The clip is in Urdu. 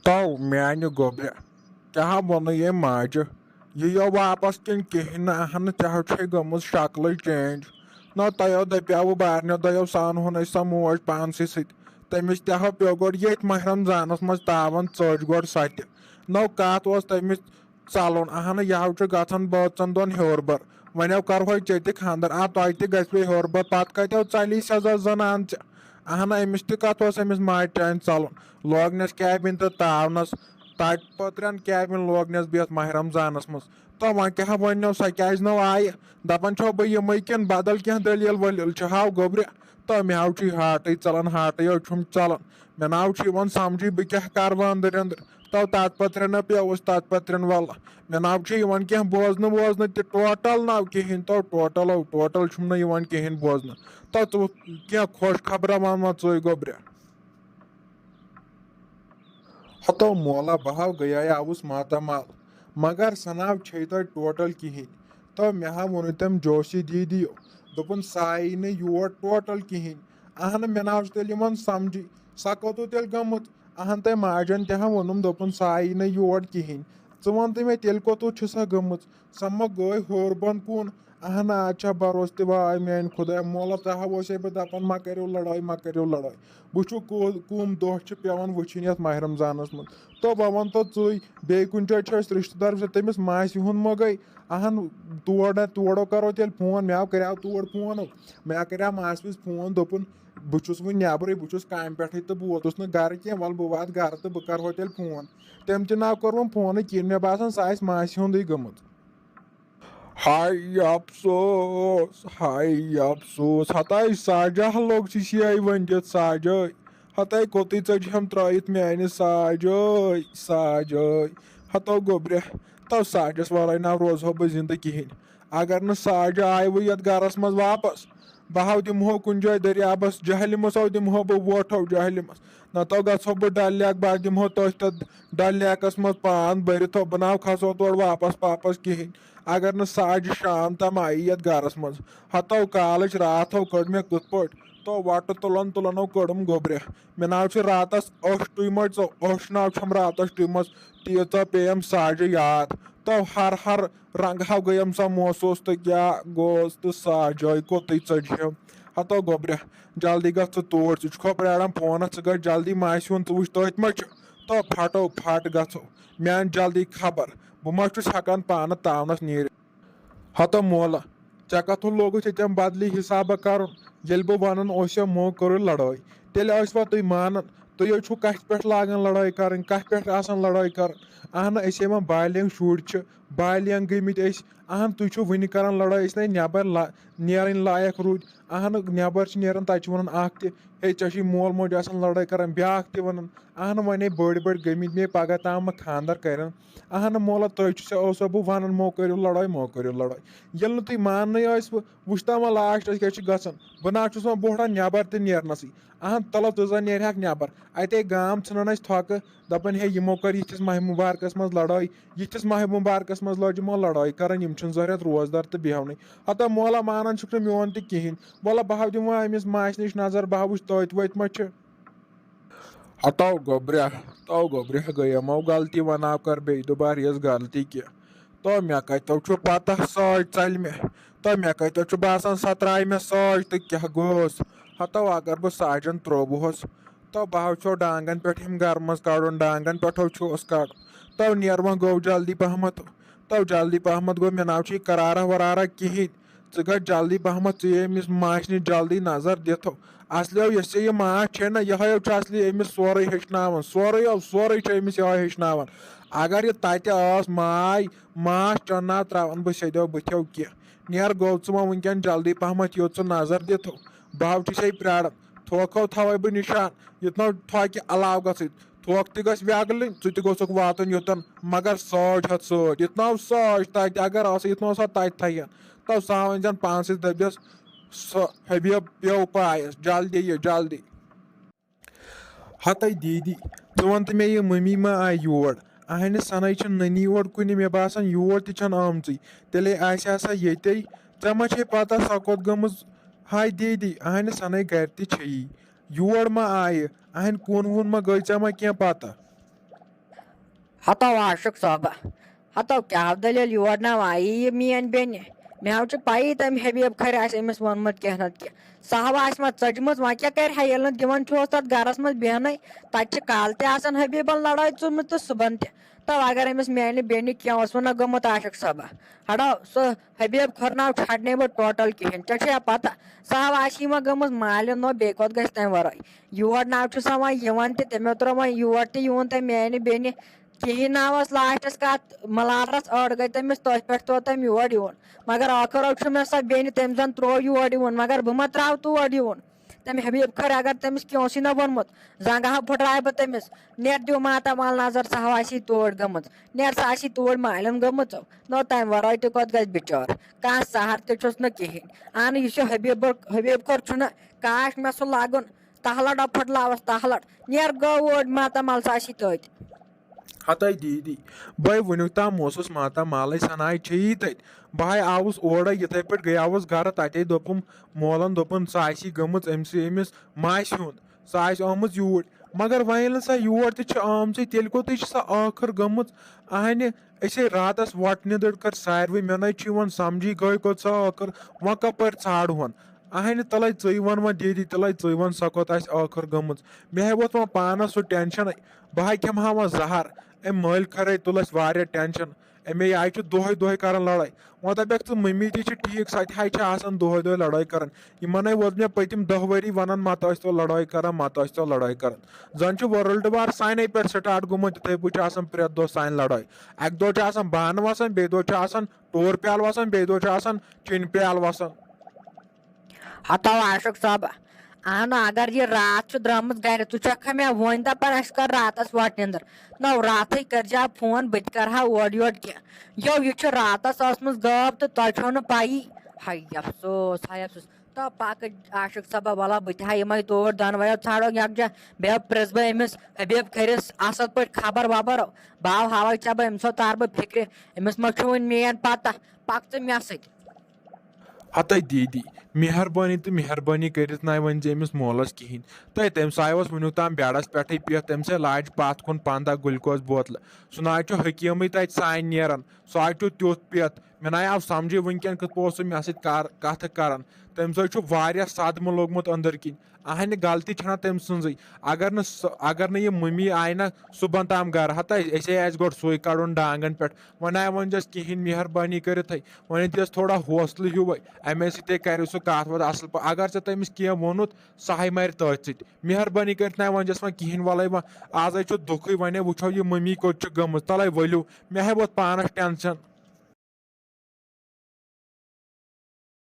تو میانہِ گوٚبرِ کیٛاہ ووٚنُے ییٚمۍ ماجہِ یہِ یِیو واپس کِنہٕ کِہینۍ نہٕ اہن ژےٚ چھے گٔمٕژ شکلٕے چینج نہ تۄہو دپیاوٕ بارنیو دۄیو سانہون أسۍ سۄ موج پانسٕے سۭتۍ تٔمِس تہِ ہا پیٚو گۄڈٕ ییٚتھۍ ماہ رمضانس منٛز تاون ژٔج گۄڈٕ سۄ تہِ نو کتھ اوس تٔمِس ژلُن اہن یہو چھُ گژھان بٲژن دۄہن ہیوٚر بر وۄنۍ کرہوے ژےٚ تہِ خانٛدر تۄہہِ تہِ گژھوٕ ہیوٚر بر پتہٕ کتیو ژلی سزا زنان ژےٚ اہن أمِس تہِ کتھ اوس أمِس ماجہِ چانہِ ژلُن لوگنس کیبِن تہٕ تاونس تتہِ پٔترٮ۪ن کیبِن لوگنس بِہتھ ماہ رمضانس منٛز تہٕ وۄنۍ کیٛاہ وننو سۄ کیازِ نہٕ آیہِ دپان چھو بہٕ یِمٕے کِنہٕ بدل کینٛہہ دٔلیٖل ؤلیٖل چھِ ہاو گوٚبرِ تہٕ مےٚ حظ چھُے ہاٹٕے ژلان ہاٹٕے حظ چھُم ژلان مےٚ نہ حظ چھُ یِوان سمجھٕے بہٕ کیٛاہ کرٕ وۄنۍ أنٛدٕرۍ أنٛدٕرۍ تو تتھ پٔترٮ۪ن پیوٚوُس تتھ پٔترٮ۪ن ولہٕ مےٚ نہ حظ چھُ یِوان کینٛہہ بوزنہٕ ووزنہٕ تہِ ٹوٹل نہ کہیٖنۍ تو ٹوٹل چھُم نہٕ یِوان کہیٖنۍ بوزنہٕ تو ژٕ کینٛہہ خۄش خبرا ون وۄنۍ ژٕے گوٚبرِ ہتو مولا بہٕ ہاو گٔیے آوُس ماتامال مگر سۄ ناو چھے توتہِ ٹوٹل کہیٖنۍ تو مےٚ ہا ووٚنُے تٔمۍ جوشی دیدیو دوٚپُن سۄ آیی نہٕ یور ٹوٹل کہیٖنۍ اہنہٕ مےٚ نہ حظ چھُ تیٚلہِ یِوان سمجھی سۄ کوٚتوٕ تیٚلہِ گٔمٕژ اہن تۄہہِ ماجن تہِ ہا ووٚنُم دوٚپُن سۄ آیی نہٕ یور کہیٖنۍ ژٕ وَن تہٕ مےٚ تیٚلہِ کوٚتوٕ چھِ سۄ گٔمٕژ سۄ ما گٔے ہیوٚر بۄن کُن اہن آز چھا بروسہٕ تہِ واے میانہِ خۄدایا مولا ژےٚ ہا اوسے بہٕ دپان ما کٔرِو لڑٲے ما کٔرِو لڑٲے وٕچھِو کٕم دۄہ چھِ پیٚوان وٕچھِنۍ یتھ ماہ رمضانس منٛز تو بہٕ ونتو ژٕے بیٚیہِ کُنہِ جایہِ چھِ أسۍ رشتہٕ دار تٔمِس ماسہِ ہُنٛد ما گٔے اہن تورو کرو تیٚلہِ فون مےٚ کریاو تور فون مےٚ کریاو ماسہِ وِس فون دوٚپُن بہٕ چھُس وُنہِ نیبرٕے بہٕ چھُس کامہِ پٮ۪ٹھٕے تہٕ بہٕ ووتُس نہٕ گرٕ کینٛہہ ولہٕ بہٕ واتہٕ گرٕ تہٕ بہٕ کرہو تیٚلہِ فون تٔمۍ تہِ نہ کوٚرُم فونٕے کِہینۍ مےٚ باسان سۄ آسہِ ماسہِ ہُنٛدٕے گٔمٕژ ہاے افسوس ہاے افسوس ہتاے ساجا لوٚگ شِشے وۄنۍ دِتھ ساجے ہتاے کوٚتٕے ژٔجہم ترٲیِتھ میانہِ ساجے ساجے ہتو گوٚبرِ تو ساجس ورٲے نہ روزہو بہٕ زندٕ کہیٖنۍ اگر نہٕ ساجہِ آیوٕ یتھ گرس منٛز واپس بہٕ ہاو دِمہو کُنہِ جایہِ دٔریابس جہلِمس دِمہو بہٕ ووٹھو جہلِمس نتہٕ گژھو بہٕ ڈل لیک بہٕ دِمہو تٔتھۍ تتھ ڈل لیکس منٛز پان بٔرِتھ بہٕ نہ کھسو تورٕ واپس پاپس کہیٖنۍ اگر نہٕ ساجہِ شام تام آیی یتھ گرس منٛز ہتو کالٕچ راتھو کٔڑ مےٚ کِتھ پٲٹھۍ تو وٹہٕ تُلن کٔڑٕم گوٚبرِ مےٚ نہ حظ چھِ راتس اوٚش ٹُیمٕژ اوٚش نہ چھم راتس ٹُیمٕژ تیٖژاہ پیٚیَم ساجہِ یاد تو ہر رنٛگہٕ ہاو گٔیم سۄ محسوٗس تہٕ کیٛاہ گوس تہٕ ساجے کوٚتٕے ژٔجہم ہتو گوٚبرِ جلدی گژھ ژٕ توٗرۍ ژٕ چھُکھو پراران فونس ژٕ گژھ جلدی ماسہِ ہُنٛد ژٕ وٕچھ تٔتھۍ ما چھُ تو پھٹو پھٹ گژھو مےٚ ان جلدی خبر بہٕ ما چھُس ہٮ۪کان پانہٕ تاونس نیٖرِتھ ہتو مولا ژےٚ کتھو لوگُتھ ییٚتٮ۪ن بدلی حسابہ کرُن ییٚلہِ بہٕ ونان اوسو مو کٔرٕو لڑٲے تیٚلہِ ٲسوا تُہۍ مانان تُہۍ حظ چھُو کتھِ پٮ۪ٹھ لاگان لڑٲے کرٕنۍ کتھِ پٮ۪ٹھ آسان لڑٲے کرٕنۍ اہنہٕ أسۍ وۄنۍ بالینگ شُرۍ چھِ بالینگ گٔمٕتۍ أسۍ اہن تُہۍ چھِو وُنہِ کران لڑٲے أسۍ نَے نٮ۪بر نیرٕنۍ لایق روٗدۍ اہنہٕ نٮ۪بر چھِ نیران تتہِ چھِ ونان اکھ تہِ ہے ژےٚ چھی مول موج آسان لڑٲے کران بیاکھ تہِ ونان اہنہٕ وۄنۍ بٔڑۍ بٔڑۍ گٔمٕتۍ مے پگہہ تام خانٛدر کرن اہنہٕ مولا تُہۍ چھُ اوسو بہٕ ونان مو کٔرِو لڑٲے ییٚلہِ نہٕ تُہۍ ماننٕے ٲسوٕ وٕچھ تا وۄنۍ لاسٹس کیٛاہ چھُ گژھان بہٕ نہ چھُس وۄنۍ بوٚڑان نٮ۪بر تہِ نیرنسٕے اہن تلو ژٕ زن نیرہکھ نٮ۪بر اتے گام ژھٕنان اسہِ تھۄکہٕ دپان ہے یِمو کٔر یِتھِس ماہِ مُبارکس منٛز لڑٲے یِتھِس ماہِ مُبارکس منٛز لٲج یِمو لڑٲے کران یِم چھِنہٕ ضوٚرتھ روزدار تہٕ بیٚہونٕے ہتو مولا مانان چھُکھ نہٕ میون تہِ کہیٖنۍ وَلہٕ بہٕ ہاو دِمہٕ وۄنۍ أمِس ماسہِ نِش نظر بہٕ ہا وٕچھ تٔتۍ ؤتۍ ما چھِ ہتو گوٚبرِ گٔیمو غلطی وۄنۍ نہ کر بیٚیہِ دُبارٕ یِژھ غلطی کینٛہہ تو مےٚ کتٮ۪و چھُ پتہ ساج ژلہِ مےٚ تو مےٚ کتٮ۪و چھُ باسان سۄ ترٛایہِ مےٚ ساج تہٕ کیٛاہ گوس ہتو اگر بہٕ ساجن ترٛووُہس تو بہٕ حظ چھو ڈانگن پٮ۪ٹھ یِم گرٕ منٛز کڑُن ڈانگن پٮ۪ٹھو چھُس کڑُن تو نیر وۄنۍ گوٚو جلدی پہمت گوٚو مےٚ نہ حظ چھُے کرارا ورارا کہیٖنۍ ژٕ گژھ جلدی پہمت ژٕ أمِس ماسہِ نِش جلدی نظر دِتھو اصلیو یۄس ژےٚ یہِ ماچھ چھے نہ یِہے چھُ اصلی أمِس سورُے ہیٚچھناوان سورُے چھُ أمِس یِہے ہیٚچھناوان اگر یہِ تتہِ ٲس ماچھ چناو تراوان بہٕ سیدیو بٕتھیو کینٛہہ نیر گوٚو ژٕ وۄنۍ وٕنکیٚن جلدی پہمت یوٚت ژٕ نظر دِتھو بہٕ حظ چھُسے پراران تھوکھو تھوے بہٕ نِشان یُتھ نہٕ تھوکہِ علاوٕ گژھٕنۍ تھوکھ تہِ گژھِ ویگلٕنۍ ژٕ تہِ گوٚژھُکھ واتُن یوٚتن مگر ساج ہتھ سۭتۍ یُتھ نہ ساج تتہِ اگر ٲسٕے یُتھ نہٕ سۄ تتہِ تھاین تو سۄ ؤنۍ زن پانسٕے دٔپۍزٮ۪س سۄ حبیب پیٚو پایس جلدی یہِ جلدی ہتے دیٖدی ژٕ وَن تہٕ مےٚ یہِ مٔمی ما آیہِ یور اہنہِ سنَے چھِ نٔنی یور کُنہِ مےٚ باسان یور تہِ چھنہٕ آمژٕے تیٚلے آسہِ ہا سۄ ییٚتے ژےٚ ما چھے پتہ سۄ کوٚت گٔمٕژ ہاے دیٖدی اہنہِ سنَے گرِ تہِ چھےٚ یور ما آیہِ اہنہِ کُن وُن ما گٔے ژےٚ ما کینٛہہ پتہ ہتو عاشق صٲبہ ہتو کیٛاہ دٔلیٖل یور نا آیی یہِ میٛٲنۍ بیٚنہِ مےٚ حظ چھِ پَیی تٔمۍ حبیٖب کھرِ آسہِ أمِس ووٚنمُت کینٛہہ نَتہٕ کینٛہہ سۄ ہوا آسہِ وۄنۍ ژٔجمٕژ وۄنۍ کیٛاہ کَرِ ہا ییٚلہِ نہٕ دِوان چھُہوس تَتھ گَرَس منٛز بیٚہنَے تَتہِ چھِ کالہٕ تہِ آسان حبیٖبَن لڑٲے ژھٕنمٕژ تہٕ صُبحن تہِ تو اگر أمِس میٛانہِ بیٚنہِ کینٛہہ اوسوٕ نا گوٚمُت عاشق صٲبہ ہڑو سُہ حبیٖب کھۄرناو چھَڑنے بہٕ ٹوٹل کِہیٖنۍ ژےٚ چھےٚ پَتہ سۄ ہوا آسہِ وۄنۍ گٔمٕژ مالہِ نو بیٚیہِ کوٚت گژھِ تَمہِ وَرٲے یور ناو چھُ سۄ وۄنۍ یِوان تہِ تٔمۍ ترٛوو وۄنۍ یور تہِ یِوُن تٔمۍ میٛانہِ بیٚنہِ کِہیٖنۍ نہ ٲس لاسٹَس کَتھ مَلالرَس أڑ گٔے تٔمِس تٔتھۍ پٮ۪ٹھ ترٛوو تٔمۍ یور یِوُن مگر ٲخٕر چھُ مےٚ سۄ بیٚنہِ تٔمۍ زَن ترٛوو یور یِوُن مگر بہٕ ما ترٛاوٕ تور یِوُن تٔمۍ حبیٖب کھٔر اگر تٔمِس کینٛہہ اوسُے نہ ووٚنمُت زنٛگہٕ ہا پھٕٹرایہِ بہٕ تٔمِس نیرٕ دِیِو ماتامال نظر سۄ ہوا آسی توٗرۍ گٔمٕژ نیرٕ سۄ آسی توٗرۍ مالٮ۪ن گٔمٕژ نو تَمہِ وَرٲے تہِ کوٚت گژھِ بِچور کانٛہہ سہر تہِ چھُس نہٕ کِہیٖنۍ اہنہٕ یہِ چھُ حبیٖب کھٔر چھُنہ کاش مےٚ سُہ لَگُن تہلڑا پھٕٹلاوَس تہلڑ نیرٕ گوٚو اوڑ ماتامال سۄ آسی تٔتۍ ہتاے دیٖدی بے وُنیُک تام اوسُس ماتامالٕے سناے چھیی تتہِ بہٕ آوُس اورے یِتھٕے پٲٹھۍ گٔیاوُس گرٕ تتے دوٚپُم مولن دوٚپُن سۄ آسی گٔمٕژ أمِس ماسہِ ہُنٛد سۄ آسہِ آمٕژ یوٗرۍ مگر وۄنۍ ییٚلہِ نہٕ سۄ یور تہِ چھِ آمژٕے تیٚلہِ کوٚتٕے چھِ سۄ ٲخٕر گٔمٕژ اہنہِ أسے راتس وۄٹہٕ نِدٕر کٔر ساروٕے مےٚ نَے چھُ یِوان سمجھی گٔے کوٚت سۄ ٲخٕر وۄنۍ کپٲرۍ ژھانڈہون اہنہِ تَلے ژٕے وَن وۄنۍ دیٖدی تَلے ژٕے وَن سۄ کوٚت آسہِ ٲخٕر گٔمٕژ مےٚ ہے ووٚتھ وۄنۍ پانس سُہ ٹٮ۪نشنٕے بہٕ ہا کھٮ۪مہٕ ہا وۄنۍ زہر أمۍ مٲلۍ کھرے تُل اسہِ واریاہ ٹٮ۪نشن اَمے آیہِ چھُ دۄہے دۄہے کران لڑٲے وۄنۍ دپکھ ژٕ مٔمی تہِ چھِ ٹھیٖک سۄ تہِ حظ چھِ آسان دۄہے دۄہے لڑٲے کران یِمن ووت مےٚ پٔتِم 10 ؤری ونان مت ٲسۍ تو لڑٲے کران مت ٲسۍ تو لڑٲے کران زن چھُ ورلڈ وار سانے پٮ۪ٹھ سٹارٹ گوٚمُت یِتھٕے پٲٹھۍ چھُ آسان پرٮ۪تھ دۄہ سانہِ لڑٲے اکہِ دۄہ چھُ آسان بانہٕ وسان بیٚیہِ دۄہ چھُ آسان ٹوٗر پیالہٕ وسان بیٚیہِ دۄہ چھُ آسان چِنہِ پیالہٕ وسان ہتو عاشق صٲبہ اہنو اگر یہِ راتھ چھُ درٛامٕژ گرِ ژٕ چھکھا مےٚ وۄنۍ دپان اَسہِ کر راتس وۄٹہٕ نِندٕر نو راتھٕے کٔرزِ فون بہٕ تہِ کرٕ ہا اورٕ یورٕ کینٛہہ یو یہِ چھُ راتس ٲسمٕژ غٲب تہٕ تۄہہِ چھو نہٕ پَیی ہاے افسوس ہاے افسوس تو پکہٕ عاشق صٲبہ وَلہ بہٕ تہِ ہا یِمے توٗرۍ دۄنوَیو ژھانڈوکھ یکجاہ بیٚیہِ پرٛژھ بہٕ أمِس حبیٖب کھٔرِس اصل پٲٹھۍ خبر وبر باو ہاوے ژےٚ بہٕ أمِس تارٕ بہٕ فِکرِ أمِس ما چھُ وُنہِ مین پتہ پک ژٕ مےٚ سۭتۍ ہتاے دیٖدی مہربٲنی تہٕ مہربٲنی کٔرِتھ نَے ؤنۍ زِ أمِس مولس کِہینۍ تٔمۍ سا اوس وُنیُک تام بیڈس پٮ۪ٹھٕے بِہتھ تٔمۍ سا لاجہِ پتھ کُن 15 گُلکوز بوتلہٕ سُہ نہ حظ چھُ حکیٖمٕے تتہِ سانہِ نیران سُہ حظ چھُ تیُتھ پٮ۪تھ مےٚ نَے آو سمجھے وُنکیٚن کِتھ پٲٹھۍ سُہ مےٚ سۭتۍ کتھٕ کران تٔمِس حظ چھُ واریاہ صدمہٕ لوٚگمُت أنٛدٕرۍ کِنۍ اہنہِ غلطی چھنہ تٔمۍ سٕنٛزٕے اگر نہٕ یہِ مٔمی آیہِ نہ صُبحن تام گرٕ ہتاے أسے آسہِ گۄڈٕ سُے کڑُن ڈانگن پٮ۪ٹھ وۄنۍ نَے ؤنزٮ۪س کِہینۍ مہربٲنی کٔرِتھٕے وۄنۍ دِیس تھوڑا حوصلہٕ ہیوٗوے امے سۭتۍ کَرِ سُہ کتھ وتھ اصل پٲٹھۍ اگر ژےٚ تٔمِس کینٛہہ ووٚنُتھ سُہ ہے مَرِ تٔتھۍ سۭتۍ مہربٲنی کٔرِتھ نَے ؤنزٮ۪س وۄنۍ کِہینۍ وَلے وۄنۍ آزے چھُ دُکھٕے وۄنۍ وٕچھو یہِ مٔمی کوٚت چھِ گٔمٕژ تَلے ؤلِو مےٚ ہے ووت پانس ٹٮ۪نشن